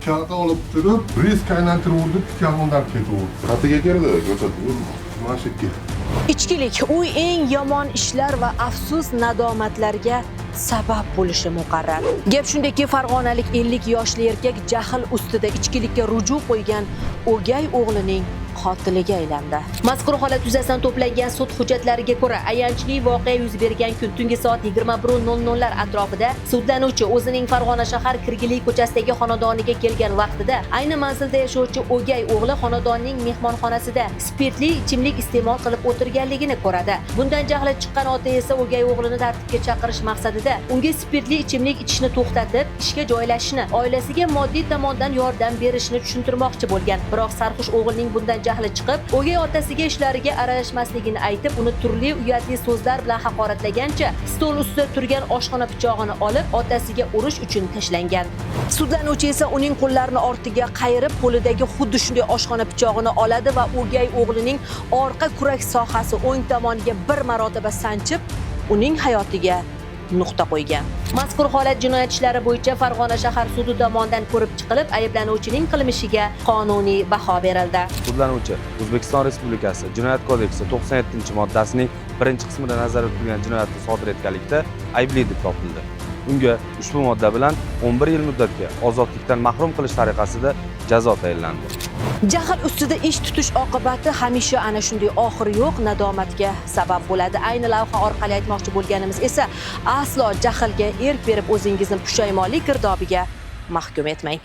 pichoqqa olib turib, risk aylantirib urdi, pichoqdan ketaverdi. Xatiga keldi, ko'rsatib. Mana shu yerga. Ichkilik u eng yomon ishlar va afsus nadomatlarga sabab bo'lishi muqarrar. Gap shundaki, farg'onalik 50 yoshli erkak jahl ustida ichkilikka ruju qo'ygan o'gay o'g'lining qotiliga aylandi. Mazkur holat yuzasidan to'plangan sud hujjatlariga ko'ra, ayanchli voqea yuz bergan kun tungi soat 21:00 lar atrofida sudlanuvchi o'zining Farg'ona shahar Kirgiliy ko'chasidagi xonadoniga kelgan vaqtida ayni manzilda yashovchi o'gay o'g'li xonadonning mehmonxonasida spirtli ichimlik iste'mol qilib o'tirganligini ko'radi. Bundan jahli chiqqan ota esa o'gay o'g'lini tartibga chaqirish maqsadida unga spirtli ichimlik ichishni to'xtatib, ishga joylashishni, oilasiga moddiy tomondan yordam berishni tushuntirmoqchi bo'lgan. Biroq sarxush o'g'ilning bundan jahli chiqib, o'gay otasiga ishlariga aralashmasligini aytib, uni turli uyatli so'zlar bilan haqoratlagancha, stol ustida turgan oshxona pichog'ini olib, otasiga urish uchun tashlangan. Sudlanuvchi esa uning qo'llarini ortiga qayirib, qo'lidagi xuddi shunday oshxona pichog'ini oladi va o'gay o'g'lining orqa kurak sohasi o'ng tomoniga bir marotaba sanchib, uning hayotiga nuqta qo'ygan. Mazkur holat jinoyat ishlari bo'yicha Farg'ona shahar sudi tomonidan ko'rib chiqilib, ayblanuvchining qilmishiga qonuniy baho berildi. Sudlanuvchi O'zbekiston Respublikasi Jinoyat kodeksi 97-moddasining 1-qismida nazarda tutilgan jinoyatni sodir etganlikda aybli deb topildi. Unga ushbu modda bilan 11 yil muddatga ozodlikdan mahrum qilish tariqasida jazo tayinlandi. Jahl ustida ish tutish oqibati hamisha ana shunday oxiri yo'q nadomatga sabab bo'ladi. Ayni lavha orqali aytmoqchi bo'lganimiz esa aslo jahlga erk berib o'zingizni pushaymonlik girdobiga mahkum etmang.